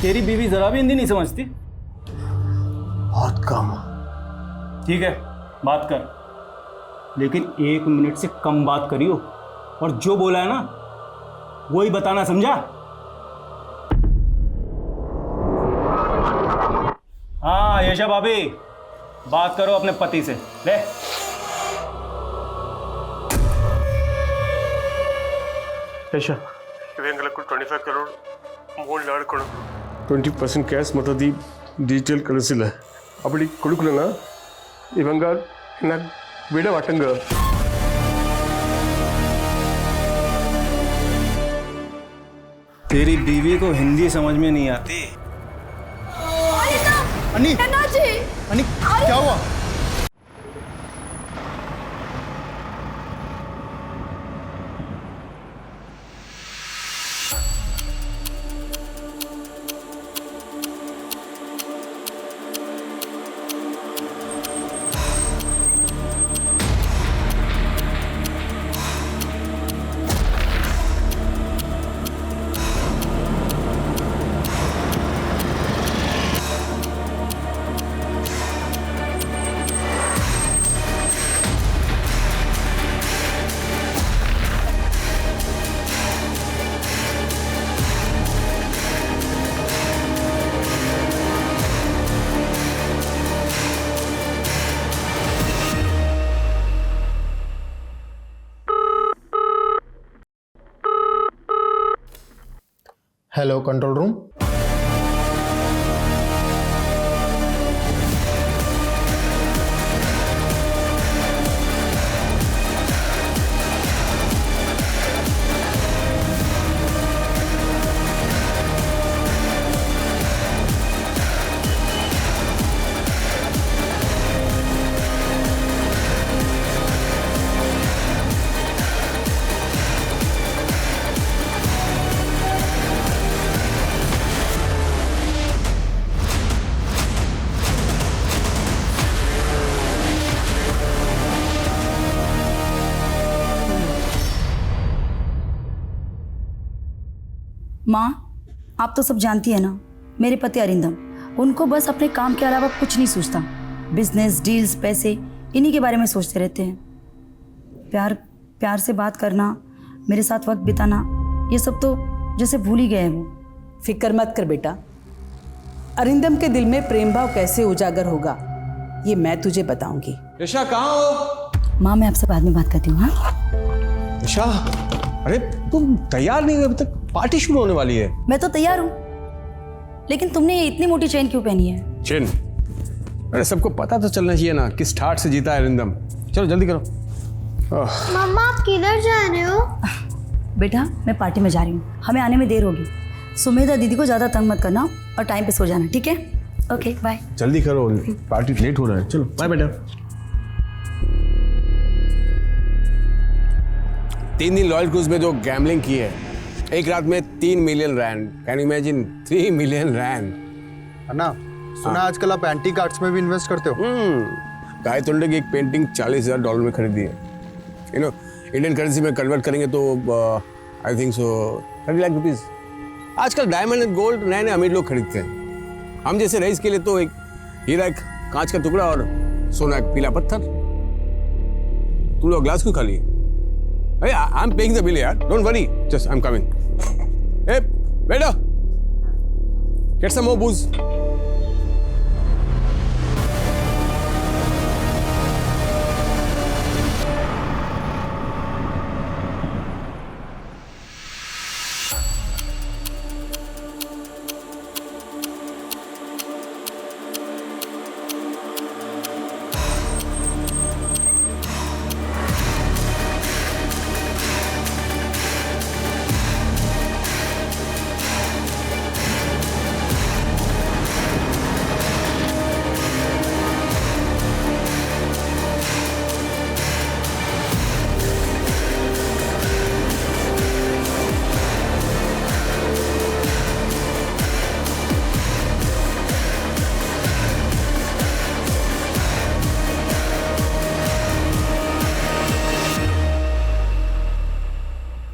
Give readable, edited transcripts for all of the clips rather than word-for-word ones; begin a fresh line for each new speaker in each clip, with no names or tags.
तेरी बीवी जरा भी हिंदी नहीं समझती?
बहुत कम।
ठीक है, बात कर, लेकिन 1 मिनट से कम बात करियो, और जो बोला है ना वही बताना, समझा? हाँ यशा भाभी, बात करो अपने पति से। ले
ಯಶಾ,
ಇವೆಂಗಲ 25 crore ಮೂಲ್ ಆಡ್ಕೊಡು.
20% ಕ್ಯಾಶ್ ಮತ್ತು ಡಿಜಿಟಲ್ ಕಳಿಸಿಲ್ಲ. ಅಪ್ಪಡಿ ಕೊಡುಕಲನ ಇವಂಗ ನಾ ಬಿಡ ವಾಟಂಗ.
तेरी बीवी को हिंदी समझ में नहीं आती।
अन्नी, अन्नी क्या हुआ? Hello control room.
माँ, आप तो सब जानती है ना, मेरे पति अरिंदम, उनको बस अपने काम के अलावा कुछ नहीं सोचता। बिजनेस, डील्स, पैसे, इन्हीं के बारे में सोचते रहते हैं। प्यार से बात करना, मेरे साथ वक्त बिताना, ये सब तो जैसे भूल ही गए हैं वो।
फिक्र मत कर बेटा, अरिंदम के दिल में प्रेम भाव कैसे उजागर होगा ये मैं तुझे बताऊंगी।
यशा कहाँ हो?
माँ, मैं आपसे बाद में बात करती हूँ। हाँ
यशा, अरे तुम तैयार नहीं हुई अभी तक, पार्टी शुरू होने वाली है।
मैं तो तैयार हूँ, लेकिन तुमने ये इतनी मोटी चेन क्यों पहनी है?
चेन? अरे सबको पता तो चलना चाहिए ना किस ठाट से जीता है अरिंदम। चलो जल्दी करो।
मम्मा आप किधर जा रहे हो?
बेटा, मैं पार्टी में जा रही हूँ, हमें आने में देर होगी। सुमेधा दीदी को ज़्यादा तंग मत करना और टाइम पे सो जाना, ठीक है? Okay bye.
जल्दी करो, पार्टी लेट हो रहा है। चलो बाय बेटा। 3 दिन रॉयल क्रूज में जो गैम्बलिंग की है, एक रात में 3 million rand. Can you imagine? 3 million rand.
Anna, सुना आजकल आप एंटीक आर्ट्स में भी इन्वेस्ट करते हो?
गाय तोंडे की एक पेंटिंग $40,000 में खरीदी है। यू नो, इंडियन करेंसी में कन्वर्ट करेंगे तो I think so 30 lakh rupees. आजकल डायमंड एंड गोल्ड नए नए अमीर लोग खरीदते हैं। हम जैसे रईस के लिए तो एक हीरा, एक कांच का टुकड़ा और सोना एक पीला पत्थर। तुम लोग ग्लास क्यों खाली? अरे I am paying the bill यार, don't worry, just I am coming. ए बेटा, गेट सम मोर बूज।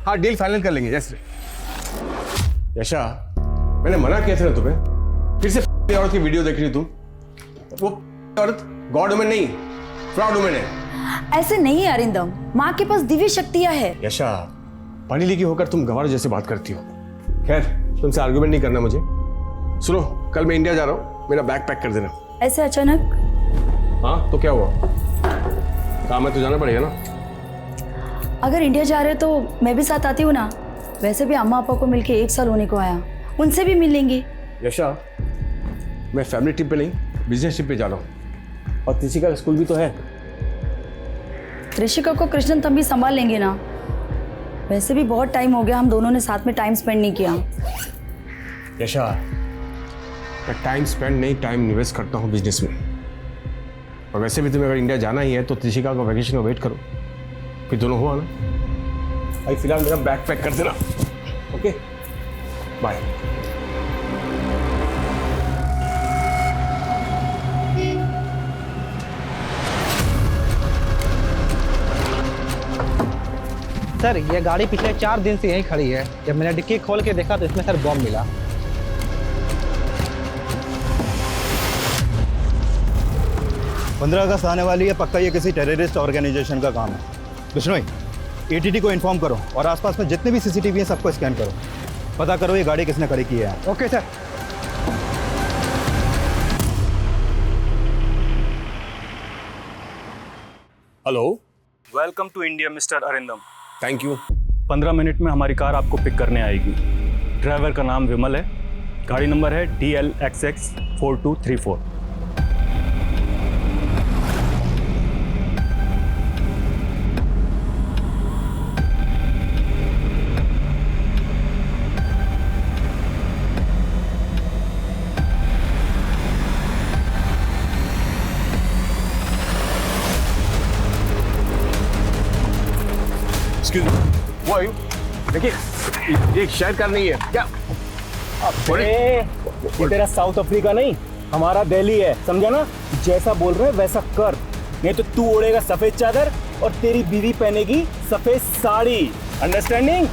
हाँ डील फाइनल कर लेंगे। यस यशा, मैंने मना किया था ना तुम्हें, फिर से औरत की वीडियो देख रही तुम। वो औरत गॉड वुमन नहीं, फ्रॉड वुमन है।
ऐसे नहीं है अरिंदम, माँ के पास दिव्य शक्तियां है।
यशा, पढ़ी लिखी होकर तुम गवार जैसे बात करती हो। खैर, तुमसे आर्गुमेंट नहीं करना मुझे। सुनो, कल मैं इंडिया जा रहा हूँ, मेरा बैग पैक कर देना।
ऐसे अचानक?
हाँ तो क्या हुआ, काम है तो जाना पड़ेगा ना।
अगर इंडिया जा रहे हो तो मैं भी साथ आती हूँ ना। वैसे भी अम्मा पापा को मिलके 1 साल होने को आया, उनसे भी मिल लेंगे।
यशा, मैं फैमिली ट्रिप पे नहीं, बिजनेस ट्रिप पे जा रहा हूँ। और त्रिशिका का स्कूल भी तो है।
त्रिशिका को कृष्णन तब भी संभाल लेंगे ना। वैसे भी बहुत टाइम हो गया हम दोनों ने साथ में टाइम स्पेंड नहीं किया।
यशा, मैं टाइम स्पेंड नहीं, टाइम निवेस्ट करता हूँ बिजनेस में। और वैसे भी तुम्हें अगर इंडिया जाना ही है तो त्रिशिका को वैकेशन में वेट करो, फिर दोनों हुआ ना। अभी फिलहाल मेरा बैग पैक कर देना। Okay, bye.
सर ये गाड़ी पिछले 4 दिन से यहीं खड़ी है। जब मैंने डिक्की खोल के देखा तो इसमें सर बॉम्ब मिला।
15 अगस्त आने वाली है, पक्का ये किसी टेररिस्ट ऑर्गेनाइजेशन का काम है। बिश्नोई, एटीटी को इन्फॉर्म करो और आसपास में जितने भी सीसीटीवी हैं सबको स्कैन करो, पता करो ये गाड़ी किसने खड़ी की है। Okay sir.
Hello,
welcome to India mister Arindam.
Thank you.
15 minute में हमारी कार आपको पिक करने आएगी। ड्राइवर का नाम विमल है, गाड़ी नंबर है DLXX 4234।
वो आयु, देखिए ये शायद कार नहीं है क्या?
ये तेरा साउथ अफ्रीका नहीं, हमारा दिल्ली है, समझा ना? जैसा बोल रहे हैं वैसा कर, नहीं तो तू ओढ़ेगा सफेद चादर और तेरी बीवी पहनेगी सफेद साड़ी। अंडरस्टैंडिंग?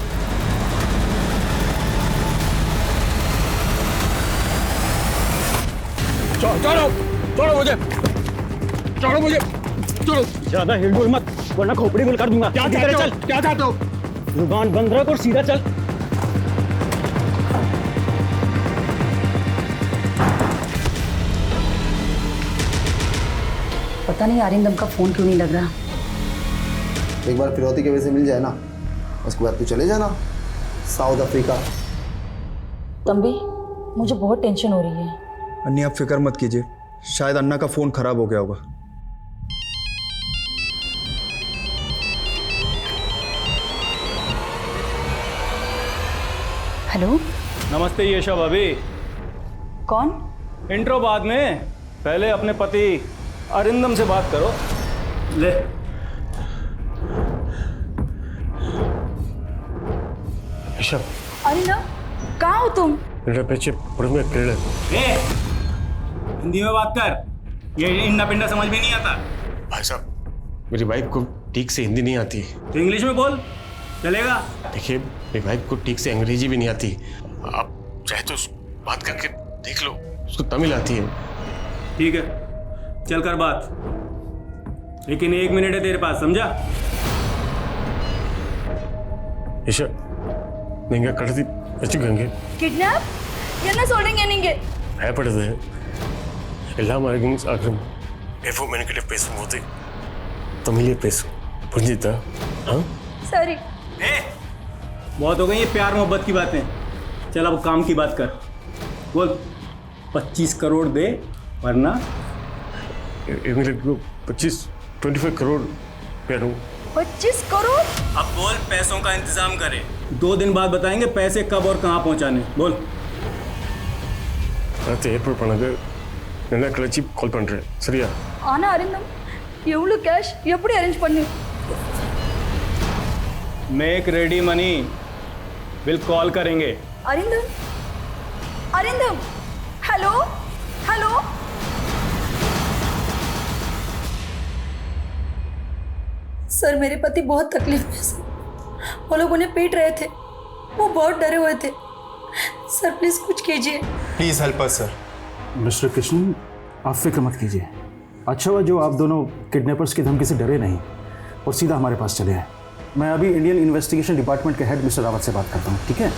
चलो चलो मुझे, चलो मुझे, चलो।
ज्यादा हिलडुल मत वरना खोपड़ी गुल कर दूंगा।
क्या चाहते हो? क्या चाहते हो?
जुबान बंद रख और सीधा चल।
पता नहीं अरिंदम का फोन क्यों नहीं लग रहा।
एक बार फिरौती के वजह से मिल जाए ना, उसके बाद तू चले जाना साउथ अफ्रीका।
तंबी, मुझे बहुत टेंशन हो रही है।
अन्नी आप फिक्र मत कीजिए, शायद अन्ना का फ़ोन ख़राब हो गया होगा।
हेलो,
नमस्ते यशा भाभी।
कौन?
इंट्रो बाद में, पहले अपने पति अरिंदम से बात करो। ले।
यशा,
अरिंदम, कहाँ हो तुम?
मेरे पीछे में पेड़ है।
हिंदी में बात कर, ये इंडा पिंडा समझ में नहीं आता।
भाई साहब, मेरी वाइफ को ठीक से हिंदी नहीं आती।
तो इंग्लिश में बोल, चलेगा?
देखिए, मेरी वाइफ को ठीक से अंग्रेजी भी नहीं आती। आप चाहे तो बात करके देख लो, उसको तमिल आती है।
ठीक है, चल कर बात, लेकिन 1 मिनट है तेरे पास, समझा?
यशा, नहीं कड़ती വെച്ചിക്കെങ്കിൽ
കിഡ്നാപ്പ്? என்ன சொல்றீங்க நீங்க?
பயப்படுது எல்லாரும் ஆகும். எப்போ மெனக்கிட்ட பேசும்போது तमिल பேசும், புரிஞ்சுதா? हाँ
सॉरी।
बहुत हो गई ये प्यार मोहब्बत की बातें, चल अब काम की बात कर। बोल, 25 करोड़ दे वरना।
எங்களுக்கு 25 करोड़ पैरों।
25 करोड़?
अब बोल, पैसों का इंतजाम करें, 2 दिन बाद बताएंगे पैसे कब और कहाँ पहुँचाने। बोल।
அடுத்து ஏற்பாடு பண்ணது என்ன கழிச்சு கால் பண்ணுறேன், சரியா?
ஆனா அரிந்தம், எவ்வளோ கேஷ் எப்படி அரேஞ்ச் பண்ணி?
Make ready money, bill call करेंगे।
Arindam, Arindam, hello hello. Sir, मेरे पति बहुत तकलीफ में, वो लोग उन्हें पीट रहे थे, वो बहुत डरे हुए थे। सर प्लीज कुछ कीजिए।
Please help us sir.
Mister Krishna, आप फिक्र मत कीजिए। अच्छा हुआ जो आप दोनों किडनैपर्स की धमकी से डरे नहीं और सीधा हमारे पास चले आए। मैं अभी इंडियन इन्वेस्टिगेशन डिपार्टमेंट के हेड मिस्टर रावत से बात करता हूँ, ठीक है?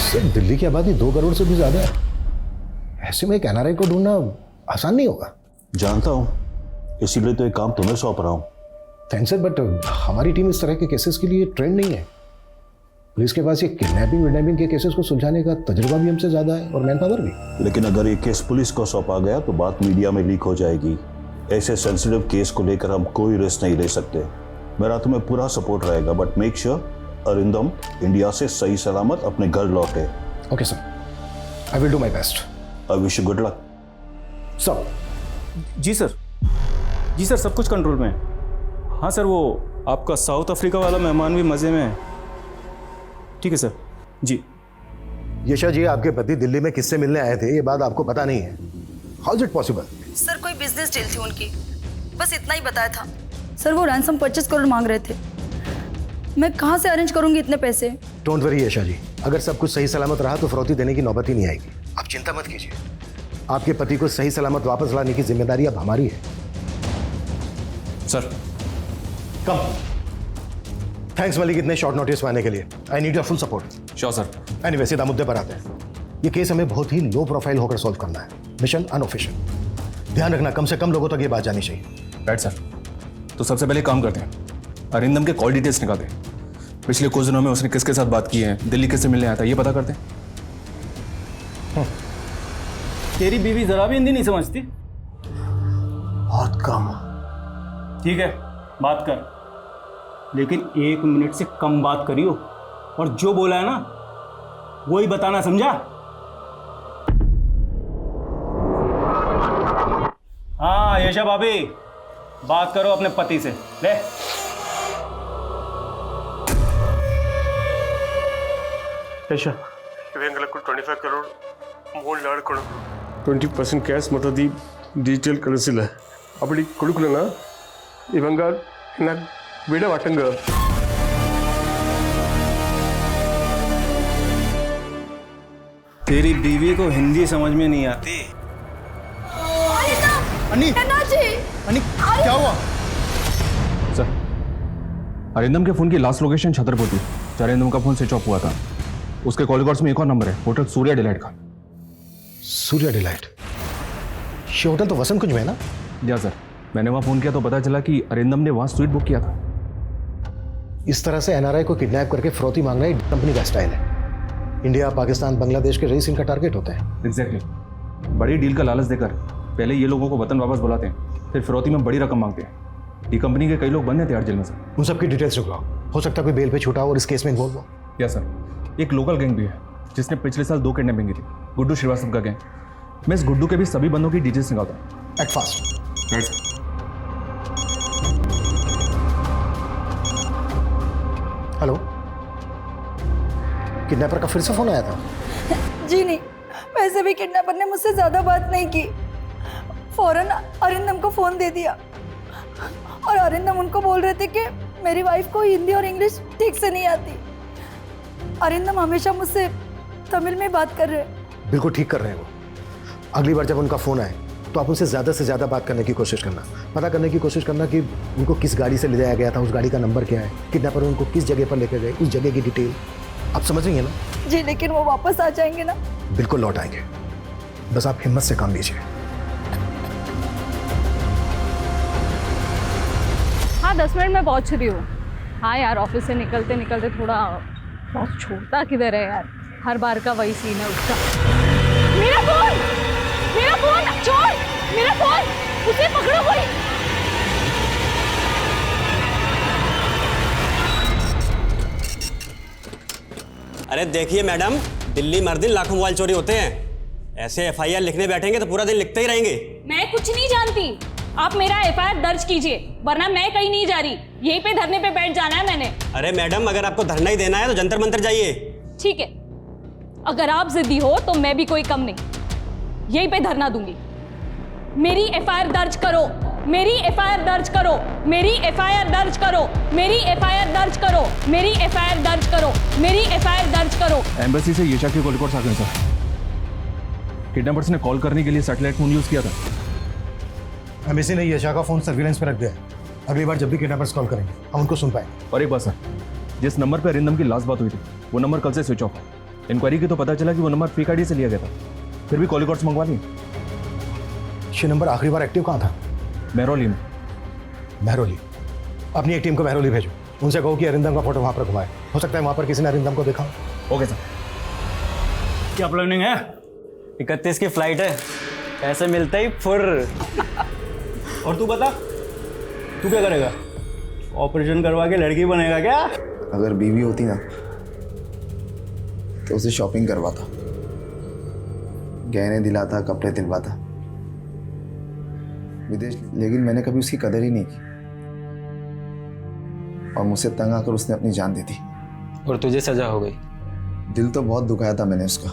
सर दिल्ली की आबादी 2 करोड़ से भी ज्यादा है। ऐसे में एक एनआरआई को ढूंढना आसान नहीं होगा।
जानता हूं, इसीलिए तो एक काम तुम्हें सौंप रहा हूं।
थैंक्स सर, बट हमारी टीम इस तरह के केसेस के लिए ट्रेंड नहीं है। पुलिस के पास ये किडनैपिंग के केसेस को सुलझाने का तजुर्बा भी हमसे ज्यादा है और मैन पावर भी।
लेकिन अगर ये केस पुलिस को सौंपा गया तो बात मीडिया में लीक हो जाएगी। ऐसे सेंसिटिव केस को लेकर हम कोई रिस्क नहीं ले सकते। मेरा तुम्हें पूरा सपोर्ट रहेगा, but make sure Arindam India से सही सलामत अपने घर लौटे।
Okay sir, I will do my best.
I wish you good luck.
Sir.
जी सर, जी सर, सब कुछ कंट्रोल में है। हाँ सर, वो आपका साउथ अफ्रीका वाला मेहमान भी मज़े में है। ठीक है सर। जी
यशा जी, आपके पति दिल्ली में किससे मिलने आए थे ये बात आपको पता नहीं है। How is it possible?
Sir कोई बिजनेस डील थी उनकी, बस इतना ही बताया था। सर वो रैंसम 25 करोड़ मांग रहे थे। मैं कहाँ से अरेंज करूंगी इतने पैसे?
डोंट वरी यशा जी, अगर सब कुछ सही सलामत रहा तो फिरौती देने की नौबत ही नहीं आएगी। आप चिंता मत कीजिए। आपके पति को सही सलामत वापस लाने की जिम्मेदारी अब हमारी है।
सर
कम। थैंक्स मलिक, इतने शॉर्ट नोटिस में आने के लिए। I need your full support.
Sure sir.
Anyway, सीधा मुद्दे पर आते हैं। ये केस हमें बहुत ही लो प्रोफाइल होकर सॉल्व करना है। Mission unofficial. ध्यान रखना, कम से कम लोगों तक ये बात जानी चाहिए।
Right sir. तो सबसे पहले काम करते हैं, अरिंदम के कॉल डिटेल्स निकालते हैं। पिछले कुछ दिनों में उसने किसके साथ बात की है, दिल्ली किससे मिलने आया था, ये पता करते हैं।
तेरी बीवी जरा भी हिंदी नहीं समझती?
बहुत कम।
ठीक है, बात कर, लेकिन 1 मिनट से कम बात करियो और जो बोला है ना वही बताना, समझा? हाँ यशा भाभी, बात करो अपने पति से। ले
यशा, इवेंगला को 25 करोड़ 3 कोटी 20% ಕ್ಯಾಶ್ ಮತ್ತು ದಿ ಡಿಜಿಟಲ್ ಕಳಿಸಿಲ್ಲ ಅಪ್ಪಡಿ ಕೊಡುಕಲನ ಇವಂಗ ನಾ ವಿಡ ವಾಟಂಗ
तेरी बीवी को हिंदी समझ में नहीं आती।
अन्नी, अन्नी, क्या हुआ? सर, अरिंदम के फोन की लास्ट लोकेशन छतरपुर थी। अरिंदम का फोन स्विच ऑफ हुआ था। उसके कॉल रिकॉर्ड्स में एक और नंबर है, होटल सूर्या डिलाइट का।
सूर्या डिलाइट? ये होटल तो वसंत कुंज में है ना?
या सर, मैंने वहाँ फोन किया तो पता चला कि अरिंदम ने वहाँ स्वीट बुक किया था।
इस तरह से एनआरआई को किडनैप करके फिरौती मांगना एक कंपनी का स्टाइल है। इंडिया, पाकिस्तान, बांग्लादेश के रईस इनका टारगेट होते हैं।
एग्जैक्टली। बड़ी डील का लालच देकर पहले ये लोगों को वतन वापस बुलाते हैं, फिर फिरौती में बड़ी रकम मांगते हैं। ये कंपनी के कई लोग बंद हैं तिहाड़ जेल में। सर
उन सबकी डिटेल्स निकलाओ, हो सकता है कोई बेल पे छूटा हो और इस केस में इन्वॉल्व हो।
या सर, एक लोकल गैंग भी है जिसने पिछले साल 2 किडनैपिंग की थी, गुड्डू श्रीवास्तव का गैंग। मैं इस गुड्डू के भी सभी बंदों की डिटेल्स निकालता हूँ।
Act fast.
Right sir.
Hello, kidnapper का फिर से फोन आया था?
जी नहीं, वैसे भी किडनैपर ने मुझसे ज़्यादा बात नहीं की। फौरन अरिंदम को फ़ोन दे दिया और अरिंदम उनको बोल रहे थे कि मेरी वाइफ को हिंदी और इंग्लिश ठीक से नहीं आती। अरिंदम हमेशा मुझसे तमिल में बात कर रहे हैं।
बिल्कुल ठीक कर रहे हैं वो। अगली बार जब उनका फ़ोन आए तो आप उनसे ज़्यादा से ज़्यादा बात करने की कोशिश करना, पता करने की कोशिश करना कि उनको किस गाड़ी से ले जाया गया था, उस गाड़ी का नंबर क्या है, किडनैपर उनको किस जगह पर लेकर गए, उस जगह की डिटेल। आप समझ रही हैं ना?
जी, लेकिन वो वापस आ जाएंगे ना?
बिल्कुल लौट आएंगे, बस आप हिम्मत से काम लीजिए।
हाँ, 10 मिनट में पहुंच रही हूँ। हाँ यार, ऑफिस से निकलते निकलते थोड़ा बहुत छोड़ता किधर है यार, हर बार का वही सीन है उसका। मेरा फोन छोड़, मेरा फोन, उसे पकड़ो कोई।
अरे देखिए मैडम, दिल्ली मर दिन लाखों मोबाइल चोरी होते हैं। ऐसे एफआईआर लिखने बैठेंगे तो पूरा दिन लिखते ही रहेंगे।
मैं कुछ नहीं जानती, आप मेरा एफआईआर दर्ज कीजिए, वरना मैं कहीं नहीं जा रही। यहीं पे धरने पे बैठ जाना है मैंने।
अरे मैडम, अगर आपको धरना ही देना है तो जंतर मंतर जाइए।
ठीक है, अगर आप जिद्दी हो तो मैं भी कोई कम नहीं, यहीं पे धरना दूंगी। मेरी एफआईआर दर्ज करो, मेरी एफआईआर दर्ज करो, मेरी एफआईआर दर्ज करो, मेरी एफआईआर दर्ज करो, मेरी एफआईआर दर्ज करो, मेरी एफआईआर दर्ज करो।
एम्बेसी से येशा के कॉल रिकॉर्ड्स आ गए सर। किडनैपर्स ने कॉल करने के लिए सैटेलाइट फोन यूज किया था।
एम्बेसी ने येशा का फोन सर्विलेंस पे रख दिया है। अगली बार जब भी किडनैपर्स कॉल करेंगे हम उनको सुन पाएंगे।
और एक बात सर, जिस नंबर पर अरिंदम की लास्ट बात हुई थी वो नंबर कल से स्विच ऑफ है। इंक्वायरी की तो पता चला कि वो नंबर फेक आईडी से लिया गया था, फिर भी कॉल रिकॉर्ड्स मंगवा लिए।
ये नंबर आखिरी बार एक्टिव कहाँ था?
महरौली में।
महरौली? अपनी एक टीम को महरौली भेजो, उनसे कहो कि अरिंदम का फोटो वहाँ पर घुमाए। हो सकता है वहाँ पर किसी ने अरिंदम को देखा हो।
Okay sir.
क्या प्लानिंग है? 31 की फ्लाइट है, ऐसे मिलते ही फुर। और तू बता, तू क्या करेगा? ऑपरेशन करवा के लड़की बनेगा क्या?
अगर बीवी होती ना तो उसे शॉपिंग करवाता, गहने दिलाता, कपड़े दिलवाता विदेश, लेकिन मैंने कभी उसकी कदर ही नहीं की और मुझसे तंग आकर उसने अपनी जान दे दी।
और तुझे सजा हो गई?
दिल तो बहुत दुखाया था मैंने उसका,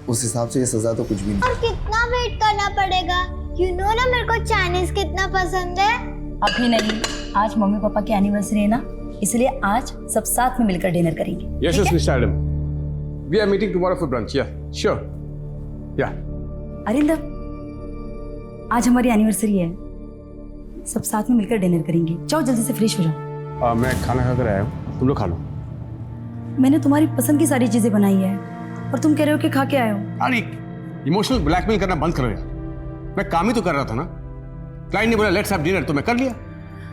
उस हिसाब से ये सजा तो कुछ भी नहीं।
और कितना वेट करना पड़ेगा? यू नो ना मेरे को चाइनीज कितना पसंद है।
अभी नहीं, आज मम्मी पापा की एनिवर्सरी है ना, इसलिए आज सब साथ में मिलकर डिनर करेंगे।
Yes, yes, Mr. Adam. We are meeting tomorrow for brunch. Yeah, sure. Yeah.
Arindam, आज हमारी एनिवर्सरी है, सब साथ में मिलकर डिनर करेंगे। जाओ जल्दी से फ्रेश हो जाओ।
मैं खाना खाकर आया हूँ, तुम लोग खा लो।
मैंने तुम्हारी पसंद की सारी चीजें बनाई है और तुम कह रहे हो कि खा के आए हो।
अरे इमोशनल ब्लैकमेल करना बंद करो यार। मैं काम ही तो कर रहा था ना। क्लाइंट ने बोला लेट्स हैव डिनर तो मैं कर लिया।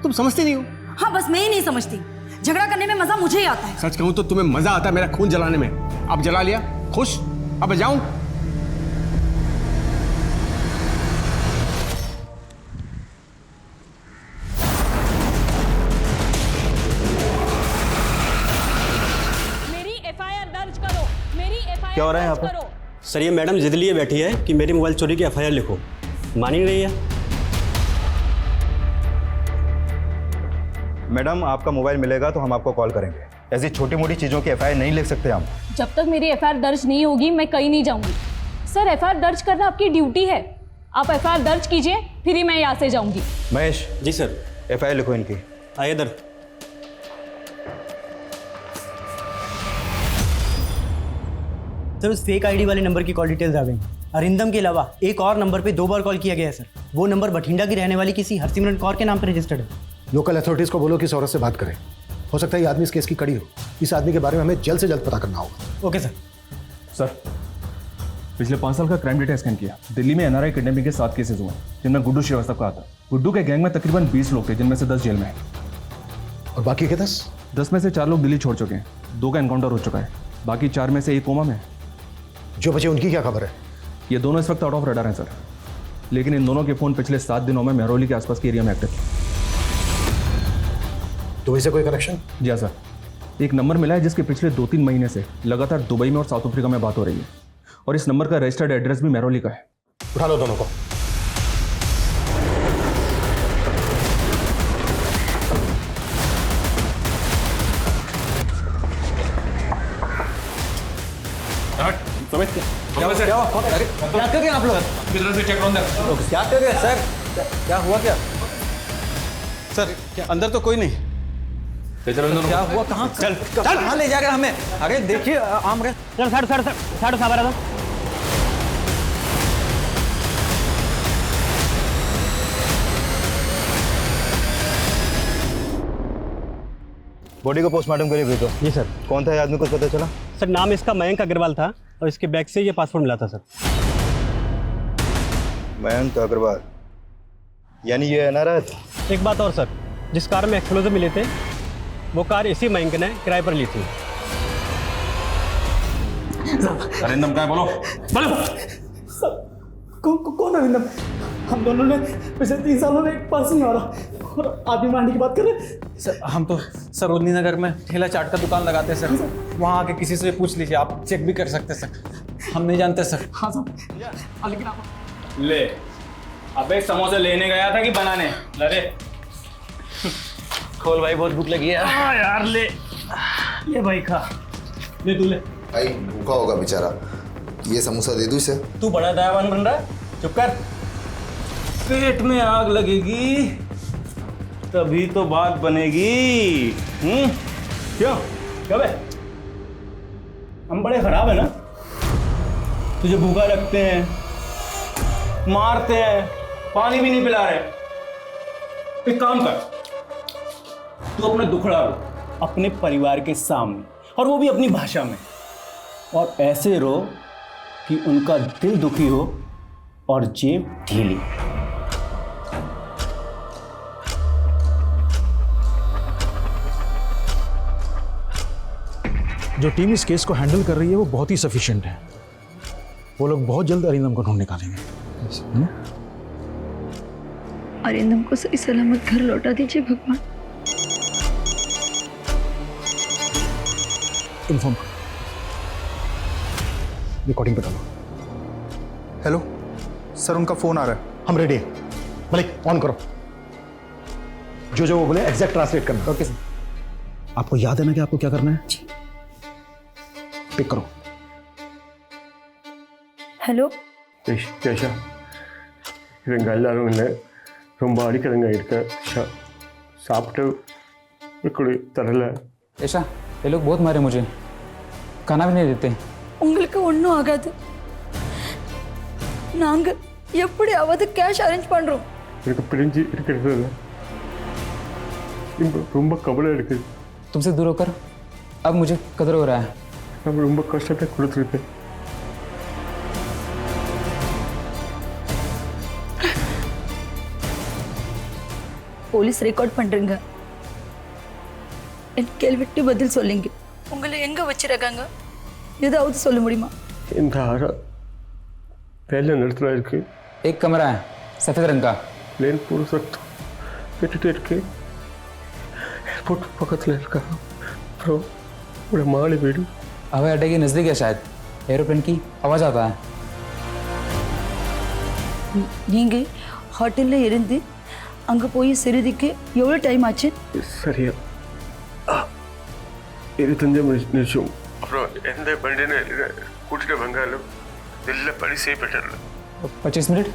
तुम समझते नहीं हो।
हाँ, बस मैं ही नहीं समझती। झगड़ा करने में मजा मुझे ही आता है।
सच कहूं तो तुम्हें मजा आता है मेरा खून जलाने में। अब जला लिया, खुश? अब मैं जाऊं?
मेरी एफआईआर दर्ज करो, मेरी एफआईआर
क्या हो रहा है यहाँ पर? सर ये मैडम जिद लिए बैठी है कि मेरी मोबाइल चोरी की एफआईआर लिखो, मान ही नहीं रही है।
मैडम, आपका मोबाइल मिलेगा तो हम आपको कॉल करेंगे। ऐसी छोटी मोटी चीज़ों की एफआईआर नहीं लिख सकते हम।
जब तक मेरी एफआईआर दर्ज नहीं होगी मैं कहीं नहीं जाऊंगी। सर एफआईआर दर्ज करना आपकी ड्यूटी है, आप एफआईआर दर्ज कीजिए फिर ही मैं यहाँ से जाऊंगी।
महेश।
जी सर।
एफआईआर लिखो इनकी।
आइए इधर।
सर उस फेक आईडी वाले नंबर की कॉल डिटेल्स आ गई। अरिंदम के अलावा एक और नंबर पे 2 बार कॉल किया गया है सर। वो नंबर बठिंडा की रहने वाली किसी हरसिमरन कौर के नाम पर रजिस्टर्ड है।
लोकल अथॉरिटीज को बोलो कि इस औरत से बात करें। हो सकता है ये आदमी इस केस की कड़ी हो। इस आदमी के बारे में हमें जल्द से जल्द पता करना होगा।
Okay sir.
सर पिछले 5 साल का क्राइम डेटा स्कैन किया। दिल्ली में एनआरआई किडनैपिंग के 7 केसेस हुए जिनमें गुड्डू श्रीवास्तव का आता। गुड्डू के गैंग में तकरीबन 20 लोग थे जिनमें से 10 जेल में हैं।
और बाकी के 10
में से 4 लोग दिल्ली छोड़ चुके हैं। 2 का एनकाउंटर हो चुका है। बाकी 4 में से 1 कोमा में है।
जो बचे उनकी क्या खबर है?
ये दोनों इस वक्त आउट ऑफ रडार हैं सर, लेकिन इन दोनों के फोन पिछले 7 दिनों में महरौली के आसपास के एरिया में एक्टिव।
दुबई से कोई कनेक्शन?
जी हाँ सर, एक नंबर मिला है जिसके पिछले 2-3 महीने से लगातार दुबई में और साउथ अफ्रीका में बात हो रही है और इस नंबर का रजिस्टर्ड एड्रेस भी महरौली का है।
उठा लो दोनों को।
क्या कर रहे हैं आप लोग? क्या कर रहे हैं सर? क्या हुआ? क्या सर? क्या अंदर तो कोई नहीं? क्या हुआ? कहाँ चल कहाँ ले जाकर हमें? अरे देखिए आम रहे। सर साबर
बॉडी को पोस्टमार्टम के लिए भेजो।
जी सर।
कौन था ये आदमी, कुछ पता चला?
सर नाम इसका मयंक अग्रवाल था और इसके बैग से ये पासपोर्ट मिला था सर।
मयंक अग्रवाल, यानी ये एनआरआई था।
एक बात और सर, जिस कार में एक्सप्लोजिव मिले थे वो कार इसी मयंक ने किराए पर ली थी।
अरिंदम कहाँ है? बोलो
कौन अरिंदम? हम दोनों ने पिछले 3 सालों में एक पर्स नहीं मारा और आदमी मारने की बात कर रहे।
सर हम तो सरोजनी नगर में ठेला चाट का दुकान लगाते हैं सर। वहाँ आके किसी से पूछ लीजिए, आप चेक भी कर सकते हैं सर। हम नहीं जानते सर।
हाँ सर। लेकिन आप
ले, अबे समोसे लेने गया था कि बनाने? अरे
खोल भाई, बहुत भूख लगी है।
यार ले, ये भाई खा।
ले तू ले।
भाई भूखा होगा बेचारा, ये समोसा दे दूँ इसे?
तू बड़ा दयावान बन रहा है, चुप कर। पेट में आग लगेगी तभी तो बात बनेगी। क्यों क्या बे, हम बड़े खराब है ना? तुझे भूखा रखते हैं, मारते हैं, पानी भी नहीं पिला रहे। एक काम कर, तू अपना दुखड़ा रो अपने परिवार के सामने, और वो भी अपनी भाषा में, और ऐसे रो कि उनका दिल दुखी हो और जेब ढीली।
जो टीम इस केस को हैंडल कर रही है वो बहुत ही सफिशिएंट है। वो लोग बहुत जल्द अरिंदम को ढूंढ निकालेंगे, है ना?
अरिंदम को सही सलामत घर लौटा दीजिए भगवान।
इन्फॉर्म करो, रिकॉर्डिंग पे डालो।
हेलो सर, उनका फोन आ रहा है। हम रेडी हैं। मलिक ऑन करो, जो वो बोले एग्जैक्ट ट्रांसलेट करना।
Okay sir. आपको याद है ना कि आपको क्या करना है? पिक करो।
हेलो
கேஷா இவங்க எல்லாரும் இல்லை ரொம்ப அடிக்கிறங்க இருக்க சாப்பிட்டு இப்படி தரல।
ऐसा ये लोग बहुत मारे मुझे, खाना भी नहीं देते।
உங்களுக்கு ஒன்றும் ஆகாது, நாங்க எப்படியாவது கேஷ் அரேஞ்ச் பண்றோம்।
எனக்கு பிரிஞ்சு இருக்கிறது இல்லை, ரொம்ப கவலை இருக்கு।
तुमसे दूर होकर अब मुझे कदर हो रहा है।
நம்ம ரொம்ப கஷ்டத்தை கொடுத்துருக்கேன்।
போலீஸ் ரெக்கார்ட் பண்றீங்க, என் கேள்விக்கு பதில் சொல்லுங்க। உங்களை எங்க வச்சிருக்காங்க ஏதாவது சொல்ல முடியுமா?
இந்த ஆறா पहले नृत्य இருக்கு।
एक कमरा है सफेद रंग का,
प्लेन पूरा सख्त केटे இருக்கு। एयरपोर्ट பக்கத்துல இருக்கா, அப்புறம் ஒரு மாடி வீடு।
हवाई अड्डे के नजदीक है शायद, एरोप्लेन की आवाज आता है।
நீங்க ஹோட்டல்ல இருந்து அங்க போய் சிறுதிக்கு எவ்வளவு டைம் ஆச்சு?
சரியா 25 நிமிஷம்। அப்புறம் எந்த பண்டினை கூட்டிட்டு வந்தாலும் दिल्ली बड़ी से पेट्रोल
25 मिनट।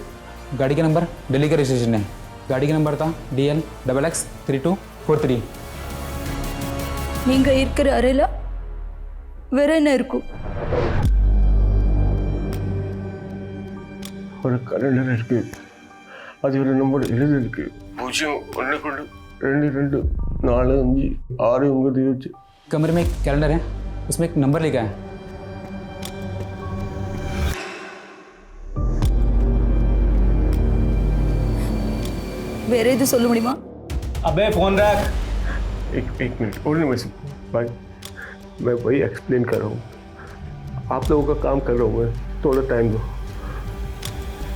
गाड़ी का नंबर दिल्ली का रजिस्ट्रेशन है। गाड़ी का नंबर था DL XX3243।
நீங்க இருக்கிற அறையில வேற என்ன இருக்கும்?
ஒரு கலண்டர் இருக்கு, அது ஒரு நம்பர் எழுதிருக்கு 01122456
कमरे में एक कैलेंडर है, उसमें एक नंबर लिखा है।
வேற எது சொல்ல முடியுமா?
अबे फोन रख।
एक मिनट और नहीं भाई, मैं वही एक्सप्लेन कर रहा हूँ। आप लोगों का काम कर रहा हूँ मैं, थोड़ा टाइम दो।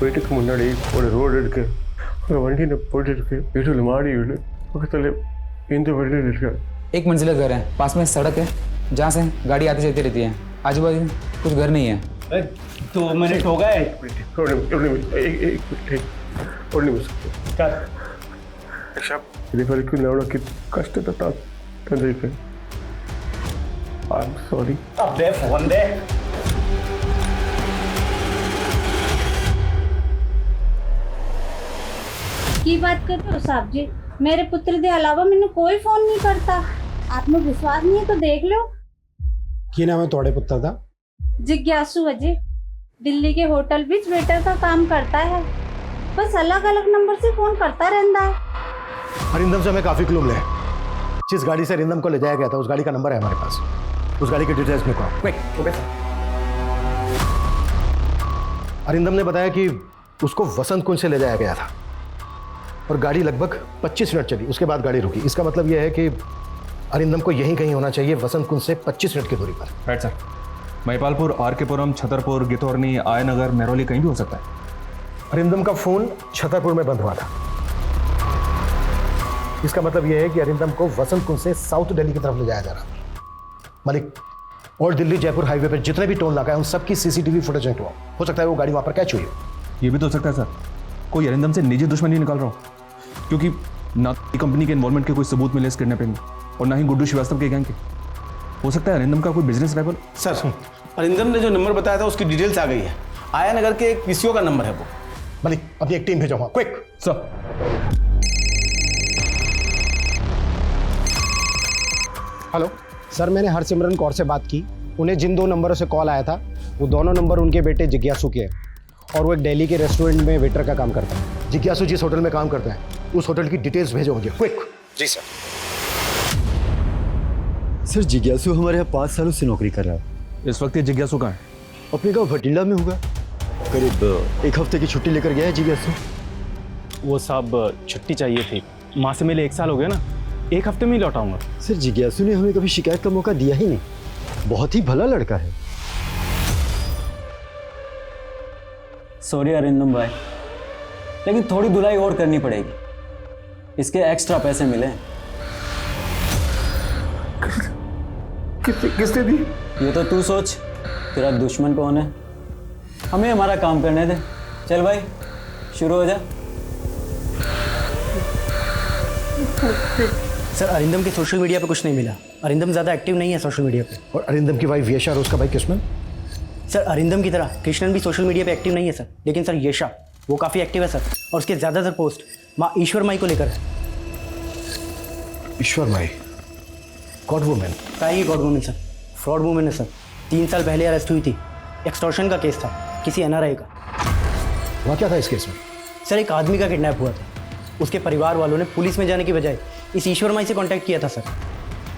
வீட்டுக்கு முன்னாடி ஒரு ரோடு இருக்கு, அங்கே வண்டியில் போயிட்டு இருக்கு, வீட்டில் மாடி வீடு பக்கத்தில் இந்த வீடு இருக்கு।
एक मंजिला घर है, पास में सड़क है जहाँ से गाड़ी आती जाती रहती है, आजू बाजू कुछ घर नहीं है।
2 मिनट हो गए।
और नहीं ఇది వరకు లేవడానికి కష్టత తండ్రికి ఐఎమ్ సారీ।
अबे फोन दे।
की बात करते हो साहब जी? मेरे पुत्र के अलावा मैंने कोई फोन नहीं करता। आपने विश्वास नहीं है तो देख लो।
की नाम है थोड़े पुत्र का?
जिज्ञासु अजय, दिल्ली के होटल बीच वेटर का काम करता है, बस अलग अलग नंबर से फोन करता रहता है।
अरिंदम से हमें काफी क्लू मिले हैं। जिस गाड़ी से अरिंदम को ले जाया गया था उस गाड़ी का नंबर है हमारे पास, उस गाड़ी की डिटेल्स में कहो। अरिंदम ने बताया कि उसको वसंत कुंज से ले जाया गया था और गाड़ी लगभग 25 मिनट चली, उसके बाद गाड़ी रुकी। इसका मतलब यह है कि अरिंदम को यहीं कहीं होना चाहिए, वसंत कुंज से 25 मिनट की दूरी पर।
Right sir. महिपालपुर, आर.के.पुरम, छतरपुर, गितौरनी, आयनगर, मेहरौली कहीं भी हो सकता है।
अरिंदम का फोन छतरपुर में बंद हुआ था। इसका मतलब यह है कि अरिंदम को वसंत कुंज से साउथ दिल्ली की तरफ ले जाया जा रहा था। मलिक, और दिल्ली जयपुर हाईवे पर जितने भी टोल नाका है उन सबकी सीसीटीवी फुटेज निकलवाओ। हो सकता है वो गाड़ी वहां पर कैच हुई हो।
ये भी तो हो सकता है सर, कोई अरिंदम से निजी दुश्मनी निकाल रहा हो, क्योंकि ना कंपनी के इन्वॉल्वमेंट के कोई सबूत मिले इस किडनैपिंग में और ना ही गुड्डू श्रीवास्तव के गैंग के। हो सकता है अरिंदम का कोई बिजनेस राइवल।
सर अरिंदम ने जो नंबर बताया था उसकी डिटेल्स आ गई है। आया नगर के एक पीसीओ का नंबर है वो।
मलिक अभी एक टीम भेजो वहां, क्विक।
सर
हेलो सर, मैंने हरसिमरन कौर से बात की। उन्हें जिन 2 नंबरों से कॉल आया था वो दोनों नंबर उनके बेटे जिज्ञासु के हैं और वो एक दिल्ली के रेस्टोरेंट में वेटर का काम करता है। जिज्ञासु जिस होटल में काम करता है उस होटल की डिटेल्स भेजो मुझे, क्विक।
जी सर।
सर जिज्ञासु हमारे यहाँ 5 सालों से नौकरी कर रहा है।
इस वक्त ये जिज्ञासु कहाँ है?
अपने गाँव भटिंडा में होगा। करीब 1 हफ्ते की छुट्टी लेकर गया है जिज्ञासु।
वो साहब छुट्टी चाहिए थी, माँ से मिले 1 साल हो गया ना, 1 हफ्ते में ही लौटाऊंगा।
सर जिज्ञासु ने हमें कभी शिकायत का मौका दिया ही नहीं, बहुत ही भला लड़का है।
सॉरी अरिंदम भाई, लेकिन थोड़ी धुलाई और करनी पड़ेगी, इसके एक्स्ट्रा पैसे मिले।
किसने दी?
ये तो तू सोच, तेरा दुश्मन कौन है? हमें हमारा काम करने दे। चल भाई शुरू हो जा।
सर अरिंदम के सोशल मीडिया पे कुछ नहीं मिला। अरिंदम ज़्यादा एक्टिव नहीं है सोशल मीडिया पे।
और अरिंदम की वाइफ यशा और उसका भाई कृष्णन?
सर अरिंदम की तरह कृष्णन भी सोशल मीडिया पे एक्टिव नहीं है सर, लेकिन सर यशा वो काफ़ी एक्टिव है सर, और उसके ज़्यादातर पोस्ट माँ ईश्वर माई को लेकर है।
ईश्वर माई गॉड वुमेन?
काहे God women sir, fraud women है सर। 3 साल पहले अरेस्ट हुई थी, एक्सटॉर्शन का केस था किसी NRI का।
वहाँ क्या था इस केस में?
सर एक आदमी का किडनैप हुआ था, उसके परिवार वालों ने पुलिस में जाने की बजाय इस ईश्वर माई से कांटेक्ट किया था सर,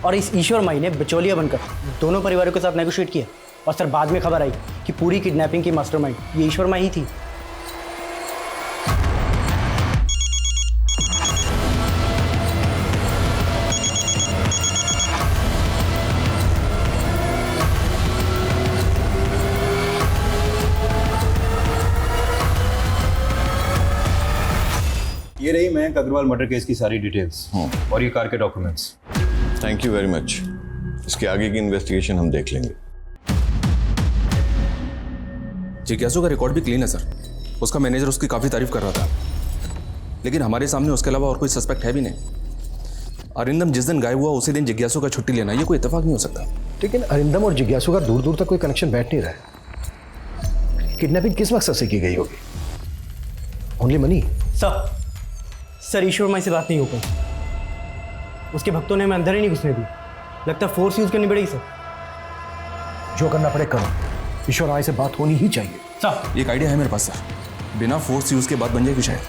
और इस ईश्वर माई ने बिचौलिया बनकर दोनों परिवारों के साथ नेगोशिएट किया, और सर बाद में खबर आई कि पूरी किडनैपिंग की मास्टरमाइंड ये ईश्वर माई ही थी।
ये रही मयंक अग्रवाल मर्डर केस की सारी डिटेल्स और ये कार के documents.
Thank you very much. इसके आगे की इन्वेस्टिगेशन हम देख लेंगे।
जिज्ञासु का रिकॉर्ड भी क्लीन है सर। उसका मैनेजर उसकी काफ़ी तारीफ कर रहा था, लेकिन हमारे सामने उसके अलावा और कोई सस्पेक्ट है भी नहीं। अरिंदम जिस दिन गायब हुआ उसी दिन जिज्ञासु का छुट्टी लेना ये कोई इत्तेफाक नहीं हो सकता।
लेकिन अरिंदम और जिज्ञासु का दूर दूर तक कोई कनेक्शन बैठ नहीं रहा है। किडनैपिंग किस मकसद से की गई होगी? Only money?
सर ईश्वर माई से बात नहीं हो पाई, उसके भक्तों ने हमें अंदर ही नहीं घुसने दी। लगता है फोर्स यूज करनी पड़ेगी सर।
जो करना पड़े करो, ईश्वर माई से बात होनी ही चाहिए।
सर एक आइडिया है मेरे पास सर, बिना फोर्स यूज के बात बन जाएगी शायद।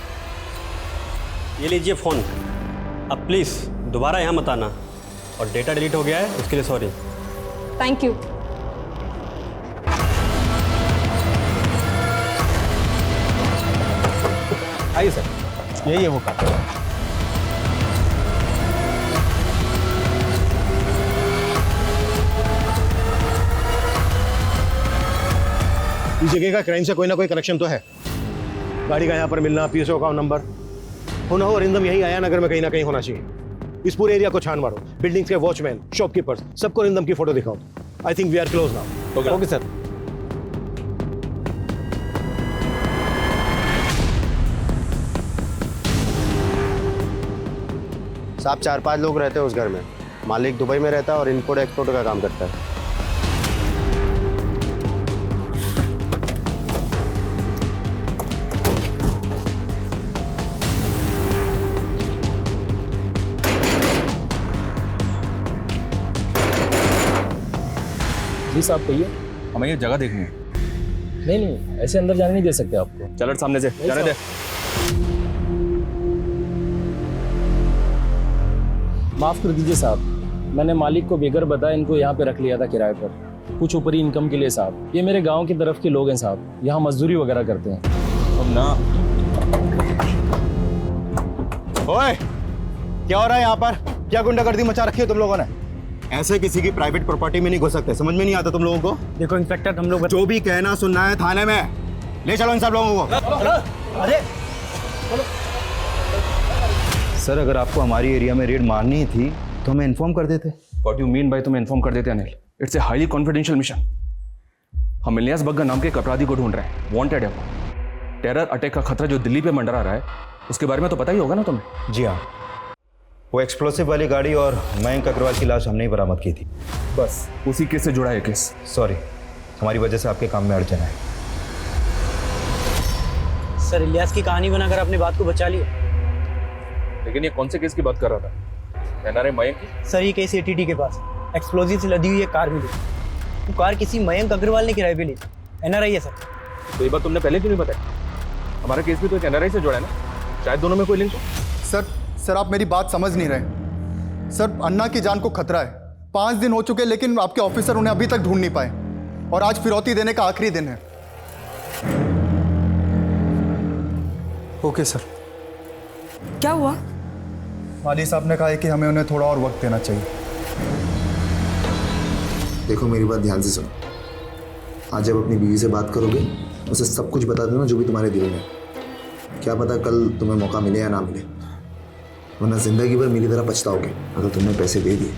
ये लीजिए फ़ोन, अब प्लीज़ दोबारा यहाँ मत आना, और डेटा डिलीट हो गया है उसके लिए सॉरी।
Thank you.
आइए सर, यही है वो कार।
इस जगह का क्राइम से कोई ना कोई कनेक्शन तो है। गाड़ी का यहाँ पर मिलना, पीएसओ का नंबर, हो ना हो अरिंदम यही आया नगर में कहीं ना कहीं होना चाहिए। इस पूरे एरिया को छान मारो, बिल्डिंग्स के वॉचमैन, शॉपकीपर्स, सबको अरिंदम की फोटो दिखाओ। I think we are close now.
Okay sir.
साहब 4-5 लोग रहते हैं उस घर में। मालिक दुबई में रहता है और इम्पोर्ट एक्सपोर्ट का काम करता है।
जी साहब कहिए।
हमें ये जगह देखनी है।
नहीं ऐसे अंदर जाने नहीं दे सकते आपको।
चलो सामने से जाने दे।
माफ़ कर दीजिए साहब, मैंने मालिक को बेगर बताया इनको यहाँ पे रख लिया था किराए पर, कुछ ऊपरी इनकम के लिए साहब। ये मेरे गांव की तरफ के लोग हैं साहब, यहाँ मजदूरी वगैरह करते हैं।
अब ना
ओए, क्या हो रहा है यहाँ पर? क्या गुंडागर्दी मचा रखी है तुम लोगों ने? ऐसे किसी की प्राइवेट प्रॉपर्टी में नहीं घुस सकते, समझ में नहीं आता तुम लोगों को?
देखो इंस्पेक्टर, हम लोग
जो भी कहना सुनना है थाने में ले चलो इन सब लोगों को।
अरे
सर, अगर आपको हमारी एरिया में रेड मारनी ही थी तो हमें इन्फॉर्म कर देते।
व्हाट यू मीन भाई तुम्हें इन्फॉर्म कर देते Anil? It's a highly confidential mission. हम इलियास बग्गा नाम के एक अपराधी को ढूंढ रहे हैं, वांटेड है वो। टेरर अटैक का खतरा जो दिल्ली पे मंडरा रहा है उसके बारे में तो पता ही होगा ना तुम्हें?
जी हाँ,
वो एक्सप्लोसिव वाली गाड़ी और मयंक अग्रवाल की लाश हमने ही बरामद की थी।
बस उसी केस से जुड़ा है केस।
सॉरी, हमारी वजह से आपके काम में अड़चन है।
सर इलियास की कहानी बनाकर आपने बात को बचा लिया।
लेकिन ये कौन से केस की बात कर रहा था? एनआरआई मयंक की?
सर ये केस एटीटी के पास एक्सप्लोजिव से लदी हुई एक कार मिली। वो कार किसी मयंक अग्रवाल ने किराए पे ली। एनआरआई है सर।
तो ये बात तुमने पहले क्यों नहीं बताया? हमारा केस भी तो एक एनआरआई से जुड़ा है ना, शायद दोनों में कोई लिंक हो।
सर आप मेरी बात समझ नहीं रहे। सर अन्ना की जान को खतरा है। 5 दिन हो चुके लेकिन आपके ऑफिसर उन्हें अभी तक ढूंढ नहीं पाए और आज फिरौती देने का आखिरी दिन है। Okay sir.
क्या हुआ?
वाली साहब ने कहा है कि हमें उन्हें थोड़ा और वक्त देना चाहिए।
देखो मेरी बात ध्यान से सुनो। आज जब अपनी बीवी से बात करोगे उसे सब कुछ बता देना जो भी तुम्हारे दिल में। क्या पता कल तुम्हें मौका मिले या ना मिले, वरना जिंदगी भर मेरी तरह पछताओगे। अगर तुमने पैसे दे दिए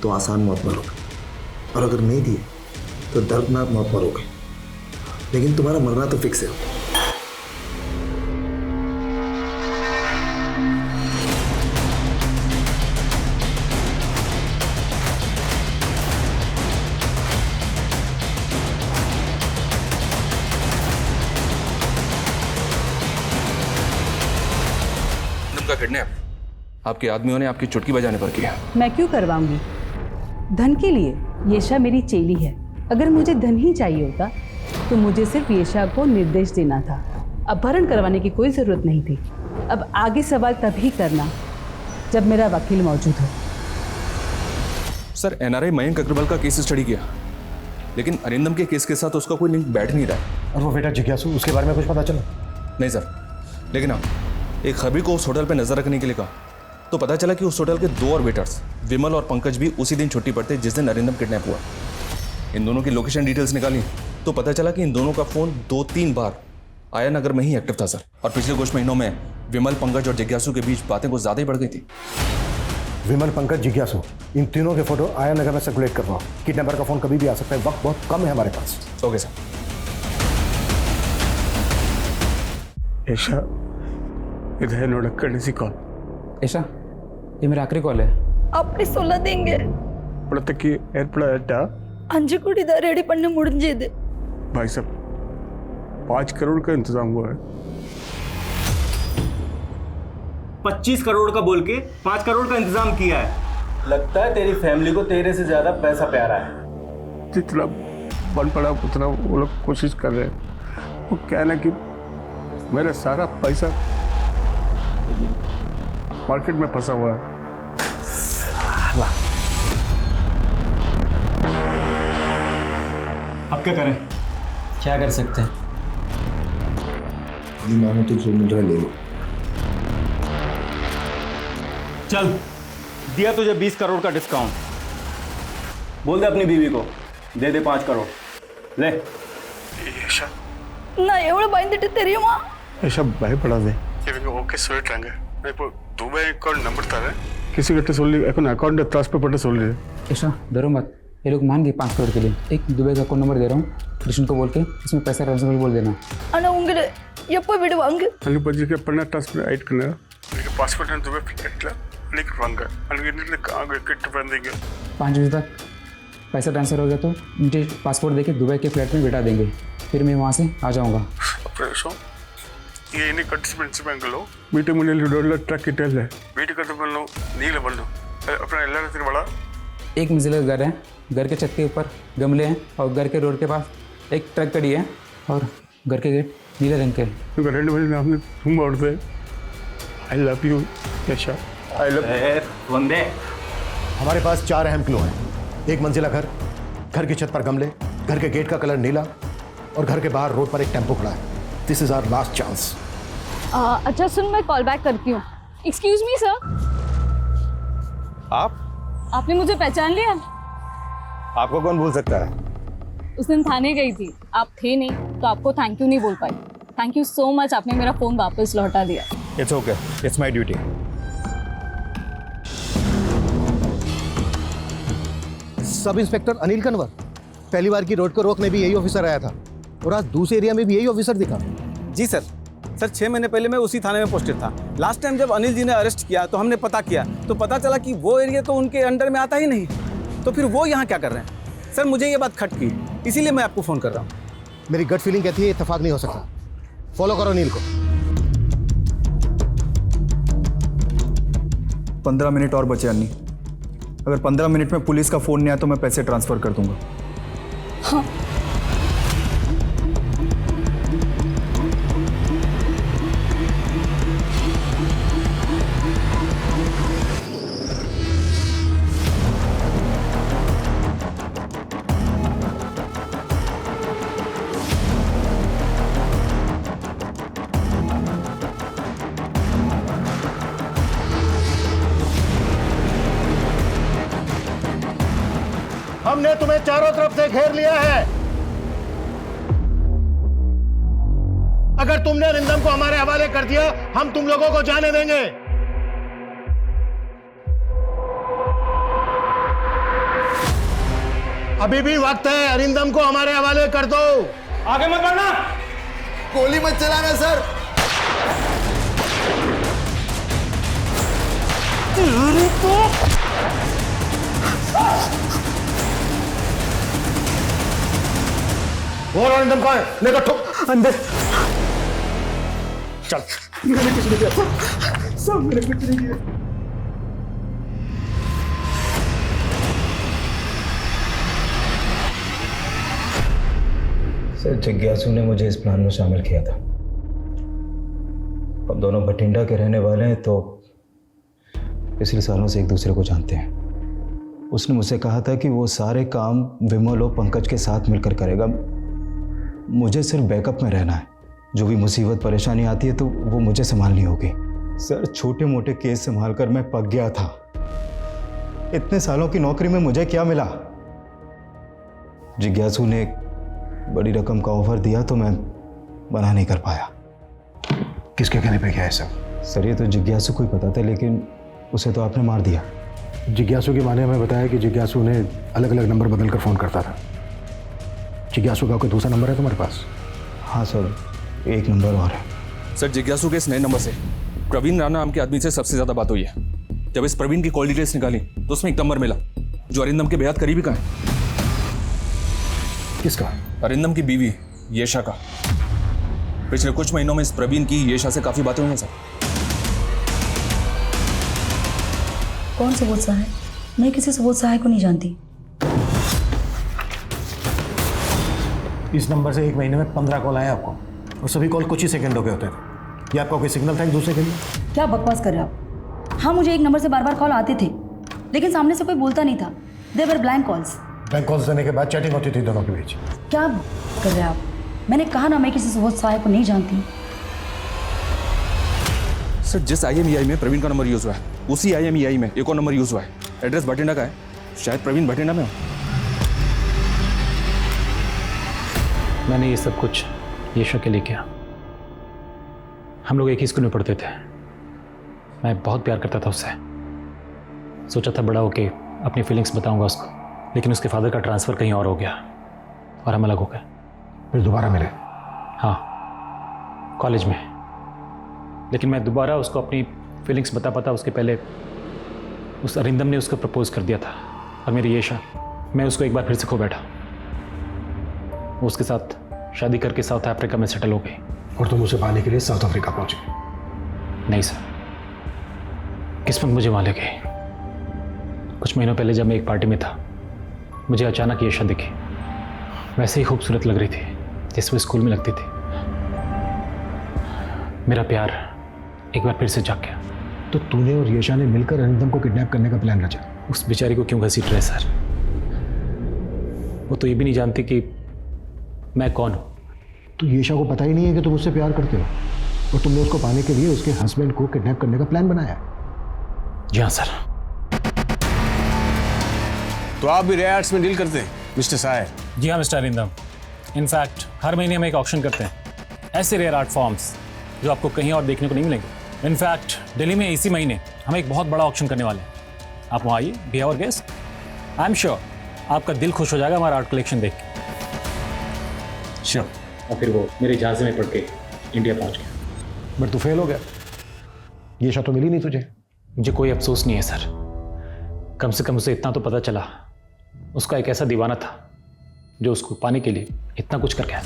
तो आसान मौत मरोगे, और अगर नहीं दिए तो दर्दनाक मौत मरोगे। लेकिन तुम्हारा मरना तो फिक्स है।
का किडनैप आपके आदमियों ने आपकी चुटकी बजाने पर किया।
मैं क्यों करवाऊंगी? धन के लिए? येशा मेरी चेली है। अगर मुझे धन ही चाहिए होता तो मुझे सिर्फ येशा को निर्देश देना था। अपहरण करवाने की कोई जरूरत नहीं थी। अब आगे सवाल तभी करना जब मेरा वकील मौजूद हो।
सर एनआरआई मयंक अग्रवाल का केस स्टडी किया, लेकिन अरिंदम के केस के साथ उसका कोई लिंक बैठ नहीं रहा है।
और वो बेटा जिज्ञासु, उसके बारे में कुछ पता चला?
नहीं सर, लेकिन हाँ, एक खबरी को उस होटल पर नजर रखने के लिए कहा तो पता चला कि उस होटल के 2 और वेटर्स विमल और पंकज भी उसी दिन छुट्टी पर थे जिस दिन अरिंदम किडनैप हुआ। इन दोनों की लोकेशन डिटेल्स निकाली तो पता चला कि इन दोनों का फोन 2-3 बार आया नगर में ही एक्टिव था सर। और पिछले कुछ महीनों में विमल, पंकज और जिज्ञासु के बीच बातें कुछ ज्यादा ही बढ़ गई थी।
विमल, पंकज, जिज्ञासु, इन तीनों के फोटो आया नगर में सर्कुलेट करवाओ। किडनैपर का फोन कभी भी आ सकता है, वक्त बहुत कम है हमारे पास।
Okay sir.
ऐशा इधर नोट करने सी कॉल।
ऐशा ये मेरा आखिरी कॉल है।
आपने 16 देंगे
पुलत्तकी एयरपोर्ट
अंजू कुड़ीदा रेडी पन्ने मुड़ंजेदे।
भाई साहब 5 करोड़ का इंतजाम हुआ है।
25 करोड़ का बोल के 5 करोड़ का इंतजाम किया है। लगता है तेरी फैमिली को तेरे से ज्यादा पैसा प्यारा है।
जितना बन पड़ा उतना वो लोग कोशिश कर रहे हैं। वो क्या है ना कि मेरा सारा पैसा मार्केट में फंसा हुआ है।
अब क्या करें?
क्या कर सकते हैं?
मानो तो जो मुद्रा ले लो।
चल, दिया तुझे 20 करोड़ का डिस्काउंट। बोल दे अपनी बीवी को दे दे 5 करोड़। ले
ऐशा
ना एवढं बांधिட்டு தெரியுமா?
ऐशा பயப்படாதே. இவங்க ஓகே சொல்லிட்டாங்க. நான் இப்போ துபாய் அக்கௌண்ட் நம்பர் தரேன். किसी கிட்ட சொல்லி अकाउंट ट्रांसफर பண்ண சொல்லு.
ऐशा डरो मत, ये लोग मान गए 5 करोड़ के लिए। एक दुबई का अकाउंट नंबर दे रहा हूँ, कृष्ण को बोल के इसमें पैसा ट्रांसफर बोल देना।
ஆனா உங்களை எப்போ விடுவாங்க?
அங்க பட்ஜெட் பண்ண ट्रांसफर ஆயிட் करना. எனக்கு பாஸ்போர்ட் நான் दुबई फ्लाइटல लेकर வாங்க. அங்க இருந்து அங்க கிட்ட வந்தீங்க.
5 बजे तक पैसा ट्रांसफर हो गया तो मुझे पासपोर्ट देके दुबई के फ्लैट में बिठा देंगे, फिर मैं वहाँ से आ जाऊँगा।
ये इन्हें कट्स बैंगलो मीटे मुन्ने डॉलर ट्रक इटल है वीट कट बनलो नीले बनलो अपना எல்லா இடத்துல बड़ा
एक मंजिला घर है, घर के छत के ऊपर गमले हैं और घर के रोड के पास एक ट्रक खड़ी है और घर के गेट नीले रंग के हैं।
तो रेड वाले नाम ने तुम बोलते I love you Aisha. I love
वंदे।
हमारे पास 4 अहम क्लू हैं। एक मंजिला घर, घर की छत पर गमले, घर के गेट का कलर नीला और घर के बाहर रोड पर एक टेम्पो खड़ा है। This is our last chance.
अच्छा सुन, मैं कॉल बैक करती हूँ। Excuse me sir. आपने मुझे पहचान लिया?
आपको कौन भूल सकता है?
उस दिन थाने गई थी, आप थे नहीं तो आपको थैंक यू नहीं बोल पाई। थैंक यू सो मच, आपने मेरा फोन वापस लौटा दिया।
It's okay, it's my duty.
Sub inspector Anil Kanwar, पहली बार की रोड को रोकने भी यही ऑफिसर आया था और आज दूसरे एरिया में भी यही ऑफिसर दिखा।
जी सर, सर 6 महीने पहले मैं उसी थाने में पोस्टेड था। लास्ट टाइम जब अनिल जी ने अरेस्ट किया तो हमने पता किया तो पता चला कि वो एरिया तो उनके अंडर में आता ही नहीं, तो फिर वो यहाँ क्या कर रहे हैं? सर मुझे ये बात खटकी, इसीलिए मैं आपको फ़ोन कर रहा हूँ।
मेरी गट फीलिंग कहती है इत्तेफाक नहीं हो सकता। फॉलो करो नील को।
15 मिनट और बचे अन्नी। अगर 15 मिनट में पुलिस का फ़ोन नहीं आया तो मैं पैसे ट्रांसफ़र कर दूंगा।
हाँ।
हमने तुम्हें चारों तरफ से घेर लिया है। अगर तुमने अरिंदम को हमारे हवाले कर दिया हम तुम लोगों को जाने देंगे। अभी भी वक्त है, अरिंदम को हमारे हवाले कर दो।
आगे मत बढ़ना।
गोली मत चलाना सर।
और अरिंदम कहाँ है? लेकर ठोक
अंदर।
चल।
मैंने कुछ नहीं किया सब मैंने कुछ नहीं किया।
सर जिज्ञासु ने मुझे इस प्लान में शामिल किया था। हम दोनों भटिंडा के रहने वाले हैं तो पिछले सालों से एक दूसरे को जानते हैं। उसने मुझसे कहा था कि वो सारे काम विमल और पंकज के साथ मिलकर करेगा। मुझे सिर्फ बैकअप में रहना है। जो भी मुसीबत परेशानी आती है तो वो मुझे संभालनी होगी। सर छोटे मोटे केस संभाल कर मैं पक गया था। इतने सालों की नौकरी में मुझे क्या मिला? जिज्ञासु ने एक बड़ी रकम का ऑफर दिया तो मैं मना नहीं कर पाया।
किसके कहने पे क्या है सब?
सर ये तो जिज्ञासु को ही पता था, लेकिन उसे तो आपने मार दिया।
जिज्ञासु की माँ ने हमें बताया कि जिज्ञासु ने अलग अलग नंबर बदल कर फ़ोन करता था। जिज्ञासु का कोई दूसरा नंबर है तुम्हारे पास?
हाँ सर, एक नंबर और है।
सर जिज्ञासु के इस नए नंबर से प्रवीण राणा नाम के आदमी से सबसे ज़्यादा बात हुई है। जब इस प्रवीण की कॉल डिटेल्स निकाली तो उसमें एक नंबर मिला जो अरिंदम के बेहद करीबी का है।
किसका?
अरिंदम की बीवी येशा का। पिछले कुछ महीनों में इस प्रवीण की येशा से काफ़ी बातें हुई हैं सर।
कौन सुबोध सहाय? मैं किसी सुबोध सहाय को नहीं जानती।
इस नंबर से एक महीने में 15 कॉल आए आपको, और सभी कॉल कुछ ही सेकंडों के होते थे। ये आपका कोई सिग्नल था एक दूसरे के लिए?
क्या बकवास कर रहे हो आप? हाँ मुझे एक नंबर से बार बार कॉल आते थे, लेकिन सामने से कोई बोलता नहीं था। दे वर ब्लैंक कॉल्स।
ब्लैंक कॉल्स देने के बाद चैटिंग होती थी दोनों के बीच।
क्या कर रहे हैं आप? मैंने कहा ना मैं किसी सुबोध सहाय को नहीं जानती।
सर जिस IMEI में प्रवीण का नंबर यूज़ हुआ है उसी IMEI में एक और नंबर यूज़ हुआ है। एड्रेस भटिंडा का है। शायद प्रवीण भटिंडा में हो।
मैंने ये सब कुछ येशा के लिए किया। हम लोग एक ही स्कूल में पढ़ते थे। मैं बहुत प्यार करता था उससे। सोचा था बड़ा होके अपनी फीलिंग्स बताऊंगा उसको, लेकिन उसके फादर का ट्रांसफ़र कहीं और हो गया और हम अलग हो गए।
फिर दोबारा मिले?
हाँ, कॉलेज में। लेकिन मैं दोबारा उसको अपनी फीलिंग्स बता उसके पहले उस अरिंदम ने उसको प्रपोज कर दिया था। और मेरी येशा, मैं उसको एक बार फिर से खो बैठा। वो उसके साथ शादी करके साउथ अफ्रीका में सेटल हो गई।
और तुम उसे पाने के लिए साउथ अफ्रीका पहुंचे?
नहीं सर, किस्मत मुझे वहाँ ले गई। कुछ महीनों पहले जब मैं एक पार्टी में था, मुझे अचानक येशा दिखी। वैसे ही खूबसूरत लग रही थी जैसे वो स्कूल में लगती थी। मेरा प्यार एक बार फिर से जाग गया।
तो तूने और येशा ने मिलकर अरिंदम को किडनैप करने का प्लान रचा?
उस बेचारी को क्यों घसीट रहे सर? वो तो ये भी नहीं जानती कि मैं कौन हूँ।
तो येशा को पता ही नहीं है कि तुम उससे प्यार करते हो, और तुमने उसको पाने के लिए उसके हस्बैंड को किडनैप करने का प्लान बनाया?
जी हाँ सर।
तो आप भी रेयर आर्ट्स में डील करते हैं मिस्टर सायर?
जी हाँ मिस्टर अरिंदम। इनफैक्ट हर महीने हम एक ऑक्शन करते हैं, ऐसे रेयर आर्ट फॉर्म्स जो आपको कहीं और देखने को नहीं मिलेंगे। इनफैक्ट दिल्ली में इसी महीने हम एक बहुत बड़ा ऑक्शन करने वाले हैं। आप वहाँ आइए, be our guest. I am sure आपका दिल खुश हो जाएगा हमारा आर्ट कलेक्शन देख के। श्योर। और फिर वो मेरे जहाज़ में पढ़ के इंडिया पहुँच गया।
बट तू फेल हो गया। ये शा तो मिली नहीं तुझे।
मुझे कोई अफसोस नहीं है सर, कम से कम उसे इतना तो पता चला उसका एक ऐसा दीवाना था जो उसको पाने के लिए इतना कुछ कर गया।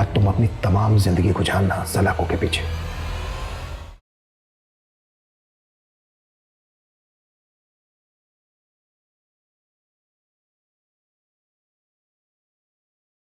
अब तुम अपनी तमाम जिंदगी गुजारना सलाखों के पीछे।